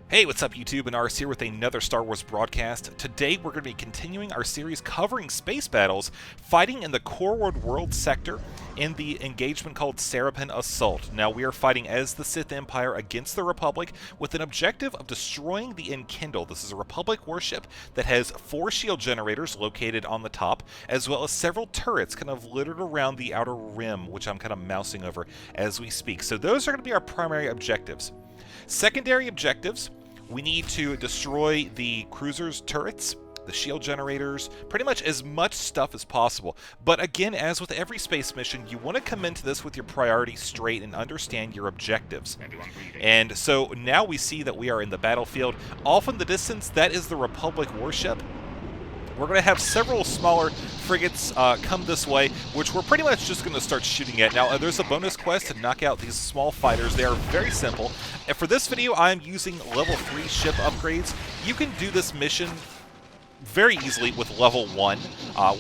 Hey, what's up YouTube? And Ars here with another Star Wars broadcast. Today we're going to be continuing our series covering space battles, fighting in the Corward World sector in the engagement called Sarapin Assault. Now we are fighting as the Sith Empire against the Republic with an objective of destroying the Enkindle. This is a Republic warship that has 4 shield generators located on the top, as well as several turrets kind of littered around the outer rim, which I'm kind of mousing over as we speak. So those are going to be our primary objectives. Secondary objectives, we need to destroy the cruiser's turrets, the shield generators, pretty much as much stuff as possible. But again, as with every space mission, you want to come into this with your priorities straight and understand your objectives. And so now we see that we are in the battlefield. Off in the distance, that is the Republic warship. We're going to have several smaller frigates come this way, which we're pretty much just going to start shooting at. Now, there's a bonus quest to knock out these small fighters. They are very simple. And for this video, I'm using level 3 ship upgrades. You can do this mission very easily with level 1,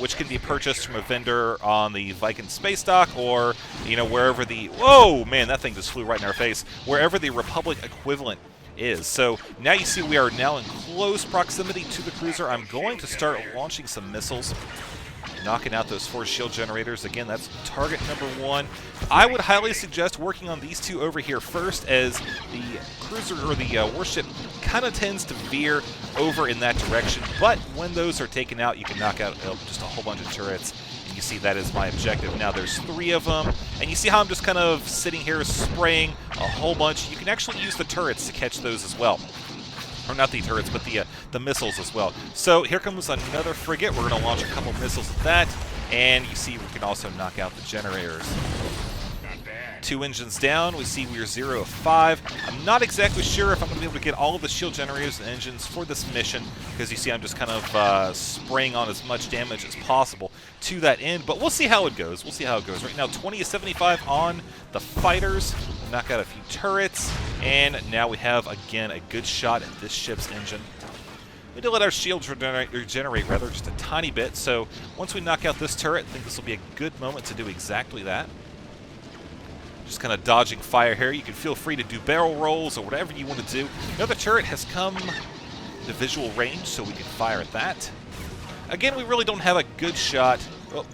which can be purchased from a vendor on the Viking space dock or, you know, wherever the... Whoa, man, that thing just flew right in our face. Wherever the Republic equivalent is. So now you see we are now in close proximity to the cruiser. I'm going to start launching some missiles, knocking out those 4 shield generators. Again, that's target number 1. I would highly suggest working on these 2 over here first, as the cruiser or the warship kind of tends to veer over in that direction. But when those are taken out, you can knock out just a whole bunch of turrets. You see that is my objective. Now there's 3 of them, and you see how I'm just kind of sitting here spraying a whole bunch. You can actually use the turrets to catch those as well. Or not the turrets, but the missiles as well. So here comes another frigate. We're going to launch a couple missiles at that, and you see we can also knock out the generators. 2 engines down. We see we're 0 of 5. I'm not exactly sure if I'm going to be able to get all of the shield generators and engines for this mission, because you see I'm just kind of spraying on as much damage as possible to that end, but we'll see how it goes. We'll see how it goes. Right now, 20 of 75 on the fighters. Knock out a few turrets, and now we have, again, a good shot at this ship's engine. We need to let our shields regenerate rather just a tiny bit, so once we knock out this turret, I think this will be a good moment to do exactly that. Just kind of dodging fire here. You can feel free to do barrel rolls or whatever you want to do. Another turret has come to visual range, so we can fire at that. Again, we really don't have a good shot. Oh,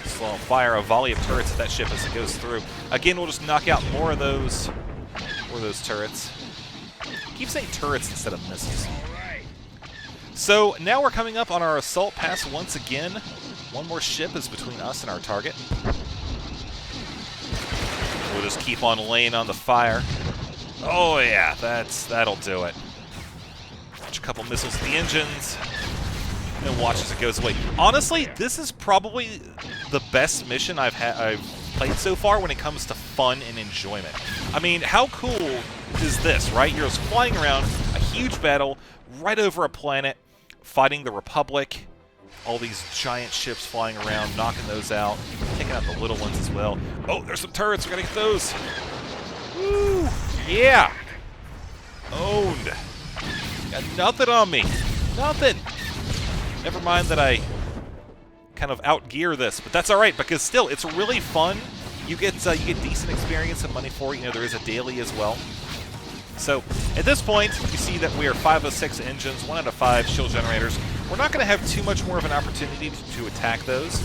so I'll fire a volley of turrets at that ship as it goes through. Again, we'll just knock out more of those turrets. I keep saying turrets instead of missiles. So now we're coming up on our assault pass once again. One more ship is between us and our target. We'll just keep on laying on the fire. Oh yeah, that'll do it. Launch a couple missiles at the engines, and watch as it goes away. Honestly, this is probably the best mission I've played so far when it comes to fun and enjoyment. I mean, how cool is this, right? You're just flying around a huge battle right over a planet, fighting the Republic. All these giant ships flying around, knocking those out, taking out the little ones as well. Oh, there's some turrets. We gotta get those. Woo! Yeah! Owned. Got nothing on me. Nothing. Never mind that I kind of outgear this, but that's all right, because still, it's really fun. You get decent experience and money for it. You know, there is a daily as well. So at this point, you see that we are 5 of 6 engines, 1 out of 5 shield generators. We're not going to have too much more of an opportunity to attack those,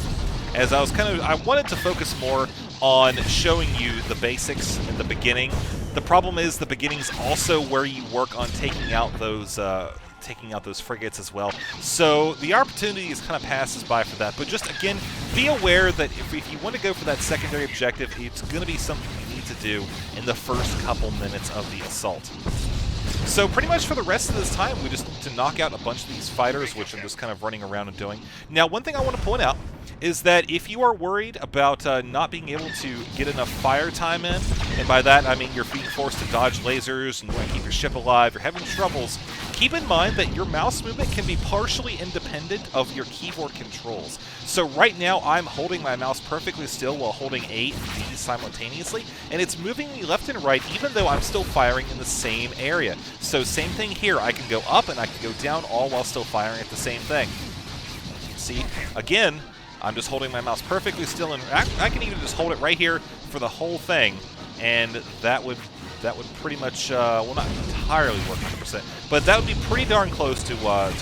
as I wanted to focus more on showing you the basics in the beginning. The problem is the beginning's also where you work on taking out those frigates as well. So the opportunity is kind of passes by for that. But just again, be aware that if you want to go for that secondary objective, it's going to be something you need to do in the first couple minutes of the assault. So pretty much for the rest of this time, we just need to knock out a bunch of these fighters, which I'm just kind of running around and doing. Now, one thing I want to point out is that if you are worried about not being able to get enough fire time in, and by that I mean you're being forced to dodge lasers and you want to keep your ship alive, you're having troubles, keep in mind that your mouse movement can be partially independent of your keyboard controls. So right now I'm holding my mouse perfectly still while holding A and B simultaneously, and it's moving me left and right even though I'm still firing in the same area. So same thing here, I can go up and I can go down all while still firing at the same thing. See, again, I'm just holding my mouse perfectly still, and I can even just hold it right here for the whole thing, and that would that would pretty much, well, not entirely work 100%, but that would be pretty darn close to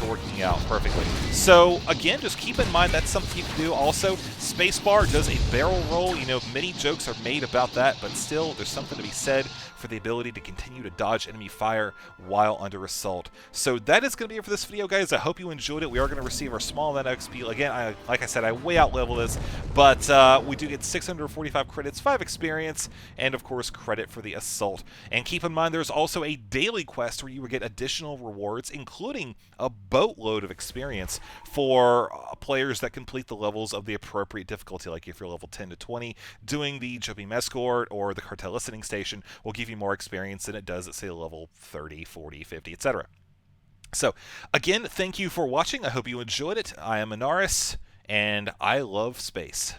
working out perfectly. So, again, just keep in mind that's something you can do. Also, spacebar does a barrel roll. You know, many jokes are made about that, but still, there's something to be said for the ability to continue to dodge enemy fire while under assault. So that is going to be it for this video, guys. I hope you enjoyed it. We are going to receive our small amount of XP. Again, like I said, I way out level this, but we do get 645 credits, 5 experience, and of course credit for the assault. And keep in mind, there's also a daily quest where you will get additional rewards, including a boatload of experience for players that complete the levels of the appropriate difficulty. Like if you're level 10 to 20, doing the jumping escort or the cartel listening station will give you more experience than it does at, say, level 30, 40, 50, etc. So, again, thank you for watching. I hope you enjoyed it. I am Anaris, and I love space.